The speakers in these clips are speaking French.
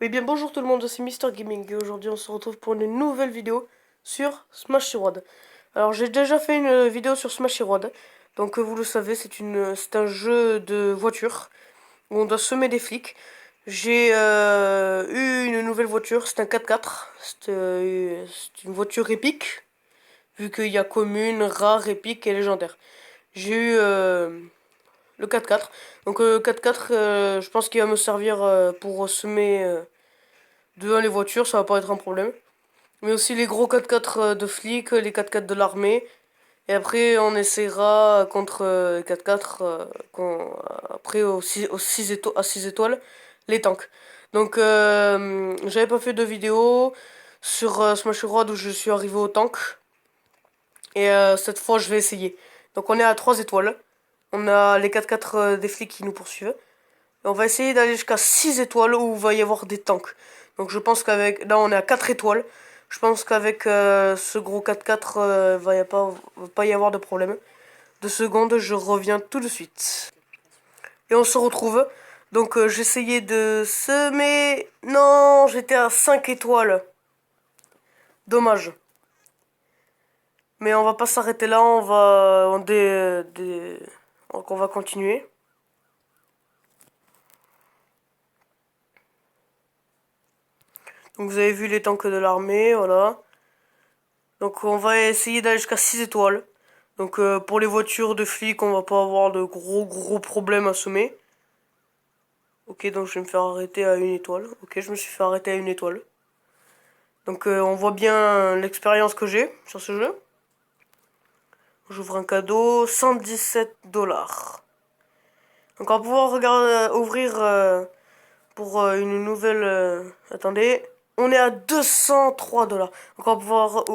Eh bien bonjour tout le monde, c'est Mister Gaming et aujourd'hui on se retrouve pour une nouvelle vidéo sur Smash Road. Alors j'ai déjà fait une vidéo sur Smash Road, donc vous le savez c'est un jeu de voiture où on doit semer des flics. J'ai eu une nouvelle voiture, c'est un 4x4, c'est une voiture épique, vu qu'il y a commune, rare, épique et légendaire. J'ai eu le 4x4, donc le 4x4 je pense qu'il va me servir pour semer... de un, les voitures, ça va pas être un problème. Mais aussi les gros 4x4 de flics, les 4x4 de l'armée. Et après, on essaiera contre les 4x4, après à 6 étoiles, les tanks. Donc, j'avais pas fait de vidéo sur Smash Road où je suis arrivé au tank. Et cette fois, je vais essayer. Donc, on est à 3 étoiles. On a les 4x4 des flics qui nous poursuivent. Et on va essayer d'aller jusqu'à 6 étoiles où il va y avoir des tanks. Donc je pense qu'avec... Là on est à 4 étoiles. Je pense qu'avec ce gros 4x4, va pas y avoir de problème. 2 secondes, je reviens tout de suite. Et on se retrouve. Donc j'essayais de semer... Non, j'étais à 5 étoiles. Dommage. Mais on va pas s'arrêter là, donc on va continuer. Donc vous avez vu les tanks de l'armée, voilà. Donc on va essayer d'aller jusqu'à 6 étoiles. Donc pour les voitures de flics, on va pas avoir de gros problèmes à semer. Ok, donc je vais me faire arrêter à 1 étoile. Ok, je me suis fait arrêter à 1 étoile. Donc on voit bien l'expérience que j'ai sur ce jeu. J'ouvre un cadeau, 117 $. Donc on va pouvoir ouvrir pour une nouvelle... attendez, on est à 203 $. Donc on va pouvoir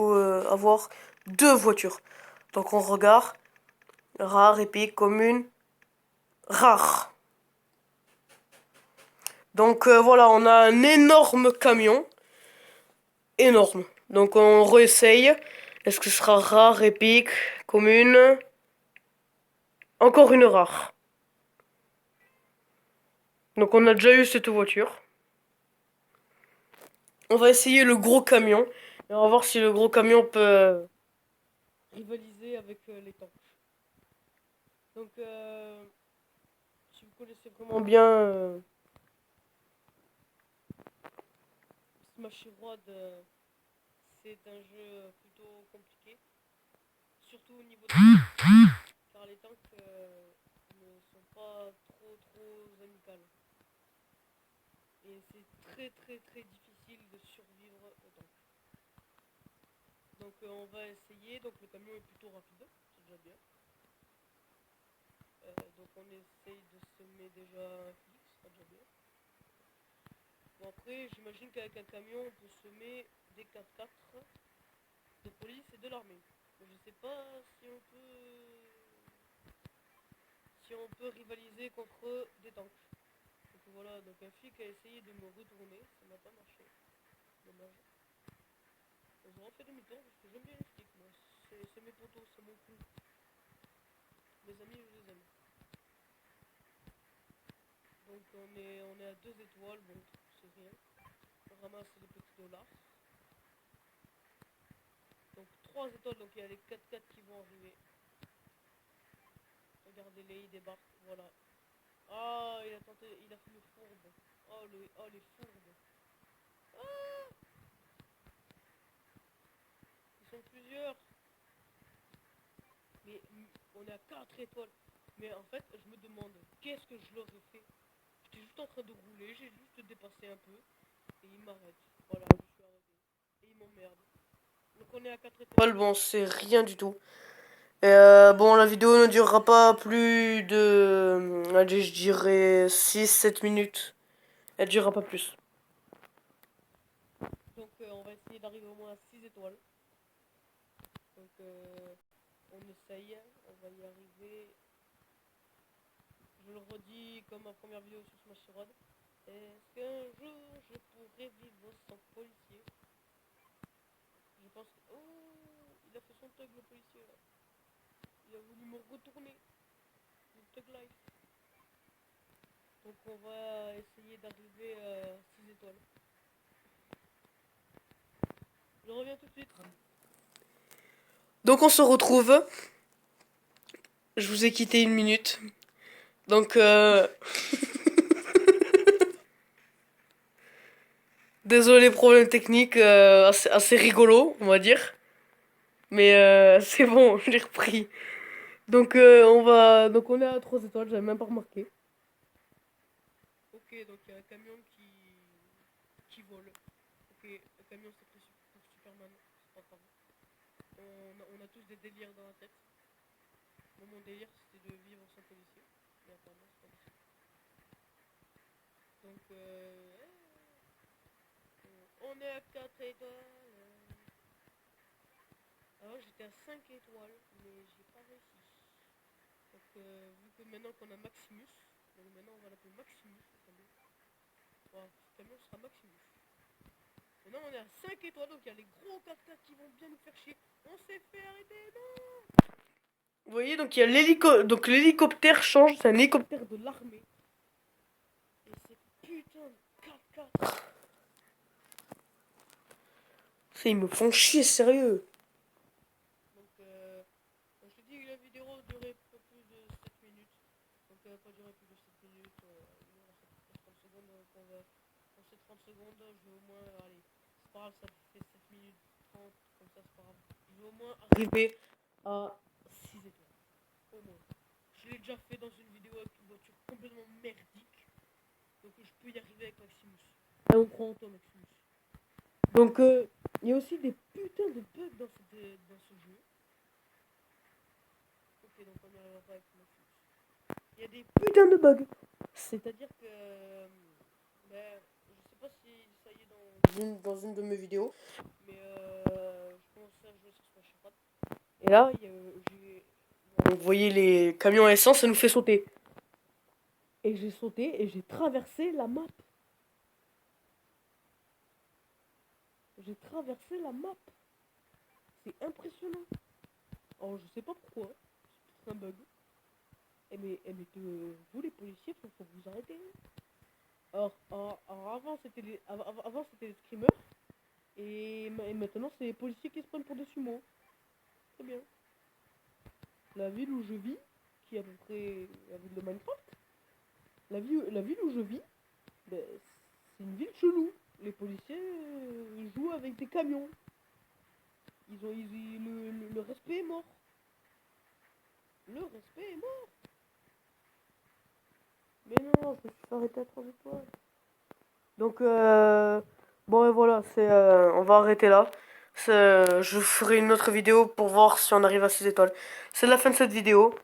avoir 2 voitures. Donc on regarde. Rare, épique, commune, rare. Donc voilà, on a un énorme camion. Énorme. Donc on réessaye. Est-ce que ce sera rare, épique, commune? Encore une rare. Donc on a déjà eu cette voiture. On va essayer le gros camion. Et on va voir si le gros camion peut rivaliser avec les tanks. Donc si vous connaissez vraiment bien Smash Road, c'est un jeu plutôt compliqué. Surtout au niveau des car les tanks ne sont pas trop amicales. Et c'est très difficile de survivre au tank. Donc on va essayer, donc le camion est plutôt rapide, c'est déjà bien. Donc on essaye de semer déjà un fixe, c'est déjà bien. Bon après j'imagine qu'avec un camion on peut semer des 4x4 de police et de l'armée. Je sais pas si on peut rivaliser contre des tanks. Donc voilà, donc un flic a essayé de me retourner, ça n'a pas marché. Dommage. Ils ont refait demi-tour parce que j'aime bien les flics, moi. C'est mes potos, c'est mon crew. Mes amis, je les aime. Donc on est à 2 étoiles, bon, c'est rien. On ramasse les petits dollars. Donc 3 étoiles, donc il y a les 4x4 qui vont arriver. Regardez-les, ils débarquent, voilà. Ah, il a tenté, il a fait le fourbe. Oh les fourbes. Ah, ils sont plusieurs. Mais on est à 4 étoiles. Mais en fait, je me demande, qu'est-ce que je leur ai fait? J'étais juste en train de rouler, j'ai juste dépassé un peu. Et ils m'arrêtent. Voilà, je suis arrêté. Et ils m'emmerdent. Donc on est à 4 étoiles, bon, c'est rien du tout. Bon, la vidéo ne durera pas plus de... allez, je dirais 6 7 minutes. Elle durera pas plus. Donc on va essayer d'arriver au moins à 6 étoiles. Donc on essaye, on va y arriver. Je le redis comme ma première vidéo sur Smash Road. Est-ce qu'un jour je pourrais vivre sans policier? Je pense que... Oh, il a fait son tug le policier là. Il a voulu me retourner. Le tug life. Donc on va essayer d'arriver à 6 étoiles. reviens tout de suite. Donc on se retrouve. Je vous ai quitté une minute. Donc désolé, problème technique, assez rigolo, on va dire. Mais c'est bon, je l'ai repris. Donc donc on est à 3 étoiles, j'avais même pas remarqué. Ok, donc il y a un camion qui vole. Ok, le camion c'est pris pour Superman, c'est pas grave. On a tous des délires dans la tête. Moi, mon délire c'était de vivre sans policier. Mais apparemment c'est pas possible. Donc on est à 4 étoiles. Alors j'étais à 5 étoiles, mais j'ai pas réussi. Donc vu que maintenant qu'on a Maximus, donc maintenant on va l'appeler Maximus, ce camion. Voilà, ce camion sera Maximus. Maintenant on est à 5 étoiles, donc il y a les gros 4x4 qui vont bien nous faire chier. On s'est fait arrêter, non. Vous voyez, donc il y a donc l'hélicoptère change, c'est un hélicoptère de l'armée. Et c'est putain de 4x4. Ils me font chier, sérieux. Donc, comme je te dis, la vidéo durait pas plus de 7 minutes. Donc, elle va pas durer plus de 7 minutes. Il nous reste à peu près 30 secondes. Donc, dans ces 30 secondes, je vais au moins. Allez, c'est pas grave, ça fait 7 minutes 30. Comme ça, c'est pas grave. Je vais au moins arriver à 6 étoiles. Au moins. Je l'ai déjà fait dans une vidéo avec une voiture complètement merdique. Donc, je peux y arriver avec Maximus. Et on prend en toi, Maximus. Donc, il y a aussi des putains de bugs dans ce jeu. Ok, donc on n'y arrivera pas avec Maximus. Il y a des putains de bugs. C'est-à-dire que. Ben, je sais pas si ça y est dans une de mes vidéos. Mais je commençais à jouer sur Smash Bros. Et là, vous voyez les camions à essence, ça nous fait sauter. Et j'ai sauté et j'ai traversé la map. J'ai traversé la map. C'est impressionnant. Alors je sais pas pourquoi. C'est un bug. Mais vous les policiers, faut vous arrêter. Alors avant c'était les screamers. Et maintenant c'est les policiers qui se prennent pour des sumo. Très bien. La ville où je vis, qui est à peu près la ville de Minecraft, la ville où je vis, ben, c'est une ville chelou. Les policiers jouent avec des camions. Le respect est mort. Le respect est mort. Mais non, je me suis fait arrêter à 3 étoiles. Donc, bon, et voilà, on va arrêter là. Je ferai une autre vidéo pour voir si on arrive à 6 étoiles. C'est la fin de cette vidéo.